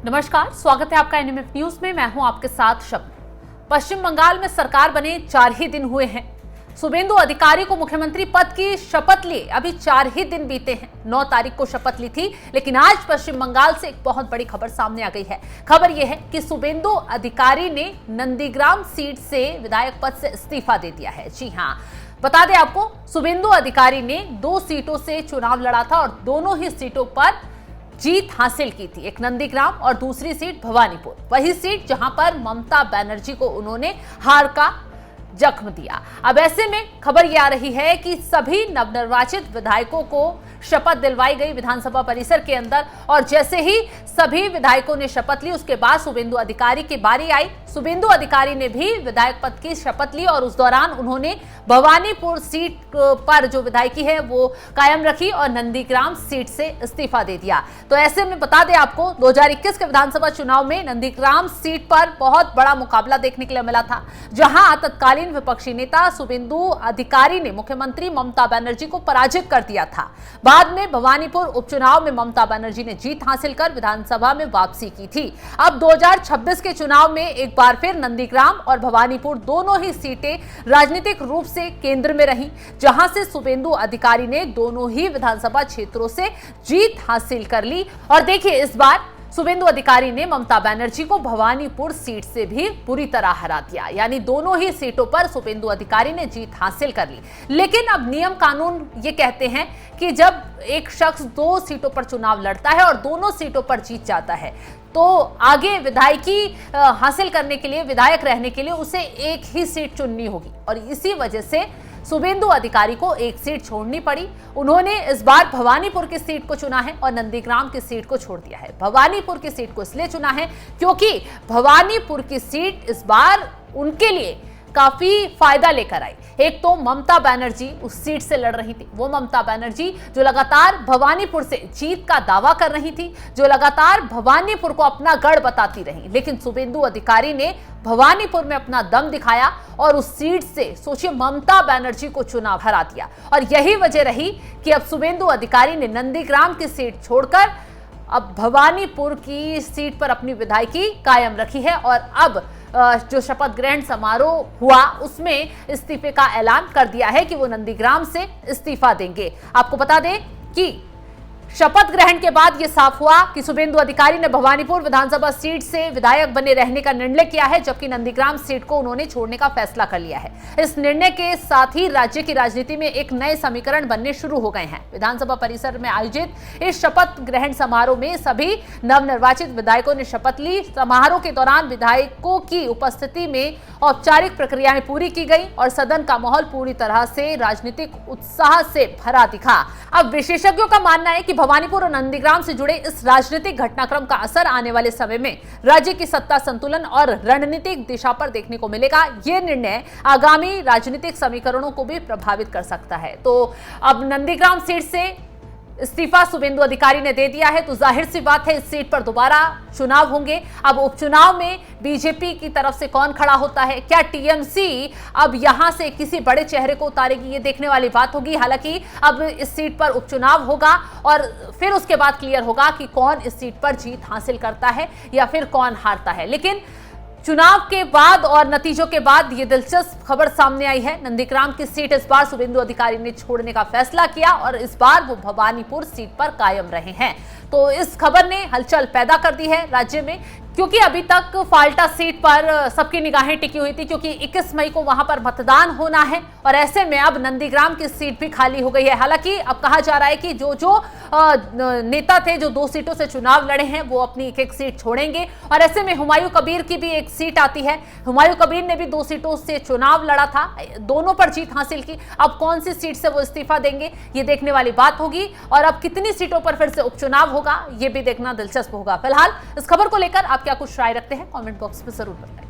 नमस्कार, स्वागत है आपका एनएमएफ न्यूज में। मैं हूं आपके साथ शब्द। पश्चिम बंगाल में सरकार बने 4 ही दिन हुए हैं। शुभेंदु अधिकारी को मुख्यमंत्री पद की शपथ लिए अभी 4 ही दिन बीते हैं। 9 तारीख को शपथ ली थी, लेकिन आज पश्चिम बंगाल से एक बहुत बड़ी खबर सामने आ गई है। खबर यह है कि शुभेंदु अधिकारी ने नंदीग्राम सीट से विधायक पद से इस्तीफा दे दिया है। जी हां, बता दें आपको, शुभेंदु अधिकारी ने 2 सीटों से चुनाव लड़ा था और दोनों ही सीटों पर जीत हासिल की थी। एक नंदीग्राम और दूसरी सीट भवानीपुर, वही सीट जहां पर ममता बनर्जी को उन्होंने हार का जख्म दिया। अब ऐसे में खबर यह आ रही है कि सभी नवनिर्वाचित विधायकों को शपथ दिलवाई गई विधानसभा परिसर के अंदर, और जैसे ही सभी विधायकों ने शपथ ली उसके बाद शुभेंदु अधिकारी की बारी आई। शुभेंदु अधिकारी ने भी विधायक पद की शपथ ली और उस दौरान उन्होंने भवानीपुर सीट पर जो विधायकी है वो कायम रखी और नंदीग्राम सीट से इस्तीफा दे दिया। तो ऐसे में बता दें आपको, 2021 के विधानसभा चुनाव में नंदीग्राम सीट पर बहुत बड़ा मुकाबला देखने के लिए मिला था, जहां तत्कालीन विपक्षी नेता शुभेंदु अधिकारी ने मुख्यमंत्री ममता बनर्जी को पराजित कर दिया था। बाद में भवानीपुर उपचुनाव में ममता बनर्जी ने जीत हासिल कर विधानसभा में वापसी की थी। अब 2026 के चुनाव में एक बार फिर नंदीग्राम और भवानीपुर दोनों ही सीटें राजनीतिक रूप से केंद्र में रही, जहां से शुभेंदु अधिकारी ने दोनों ही विधानसभा क्षेत्रों से जीत हासिल कर ली। और देखिए, इस बार शुभेंदु अधिकारी ने ममता बनर्जी को भवानीपुर सीट से भी पूरी तरह हरा दिया, यानी दोनों ही सीटों पर शुभेंदु अधिकारी ने जीत हासिल कर ली। लेकिन अब नियम कानून ये कहते हैं कि जब एक शख्स 2 सीटों पर चुनाव लड़ता है और दोनों सीटों पर जीत जाता है, तो आगे विधायकी हासिल करने के लिए, विधायक रहने के लिए उसे एक ही सीट चुननी होगी। और इसी वजह से शुभेंदु अधिकारी को एक सीट छोड़नी पड़ी। उन्होंने इस बार भवानीपुर की सीट को चुना है और नंदीग्राम की सीट को छोड़ दिया है। भवानीपुर की सीट को इसलिए चुना है क्योंकि भवानीपुर की सीट इस बार उनके लिए काफी फायदा लेकर आई। एक तो ममता बनर्जी उस सीट से लड़ रही थी, वो ममता बनर्जी जो लगातार भवानीपुर से जीत का दावा कर रही थी, जो लगातार भवानीपुर को अपना गढ़ बताती रही। लेकिन शुभेंदु अधिकारी ने भवानीपुर में अपना दम दिखाया और उस सीट से सोचिए ममता बनर्जी को चुनाव हरा दिया। और यही वजह रही कि अब शुभेंदु अधिकारी ने नंदीग्राम की सीट छोड़कर अब भवानीपुर की सीट पर अपनी विधायकी कायम रखी है और अब जो शपथ ग्रहण समारोह हुआ उसमें इस्तीफे का ऐलान कर दिया है कि वो नंदीग्राम से इस्तीफा देंगे। आपको बता दें कि शपथ ग्रहण के बाद यह साफ हुआ कि शुभेंदु अधिकारी ने भवानीपुर विधानसभा सीट से विधायक बने रहने का निर्णय किया है, जबकि नंदीग्राम सीट को उन्होंने छोड़ने का फैसला कर लिया है। इस निर्णय के साथ ही राज्य की राजनीति में एक नए समीकरण बनने शुरू हो गए हैं। विधानसभा परिसर में आयोजित इस शपथ ग्रहण समारोह में सभी नवनिर्वाचित विधायकों ने शपथ ली। समारोह के दौरान विधायकों की उपस्थिति में औपचारिक प्रक्रियाएं पूरी की गई और सदन का माहौल पूरी तरह से राजनीतिक उत्साह से भरा दिखा। अब विशेषज्ञों का मानना है कि भवानीपुर और नंदीग्राम से जुड़े इस राजनीतिक घटनाक्रम का असर आने वाले समय में राज्य की सत्ता संतुलन और रणनीतिक दिशा पर देखने को मिलेगा। यह निर्णय आगामी राजनीतिक समीकरणों को भी प्रभावित कर सकता है। तो अब नंदीग्राम सीट से इस्तीफा शुभेंदु अधिकारी ने दे दिया है, तो जाहिर सी बात है इस सीट पर दोबारा चुनाव होंगे। अब उपचुनाव में बीजेपी की तरफ से कौन खड़ा होता है, क्या टीएमसी अब यहां से किसी बड़े चेहरे को उतारेगी, ये देखने वाली बात होगी। हालांकि अब इस सीट पर उपचुनाव होगा और फिर उसके बाद क्लियर होगा कि कौन इस सीट पर जीत हासिल करता है या फिर कौन हारता है। लेकिन चुनाव के बाद और नतीजों के बाद ये दिलचस्प खबर सामने आई है। नंदीग्राम की सीट इस बार शुभेंदु अधिकारी ने छोड़ने का फैसला किया और इस बार वो भवानीपुर सीट पर कायम रहे हैं। तो इस खबर ने हलचल पैदा कर दी है राज्य में, क्योंकि अभी तक फाल्टा सीट पर सबकी निगाहें टिकी हुई थी, क्योंकि 21 मई को वहां पर मतदान होना है और ऐसे में अब नंदीग्राम की सीट भी खाली हो गई है। हालांकि अब कहा जा रहा है कि जो नेता थे जो 2 सीटों से चुनाव लड़े हैं वो अपनी एक सीट छोड़ेंगे और ऐसे में हुमायूं कबीर की भी एक सीट आती है। हुमायूं कबीर ने भी 2 सीटों से चुनाव लड़ा था, दोनों पर जीत हासिल की। अब कौन सी सीट से वो इस्तीफा देंगे ये देखने वाली बात होगी और अब कितनी सीटों पर फिर से उपचुनाव होगा ये भी देखना दिलचस्प होगा। फिलहाल इस खबर को लेकर आप क्या कुछ राय रखते हैं कमेंट बॉक्स में जरूर बताएं।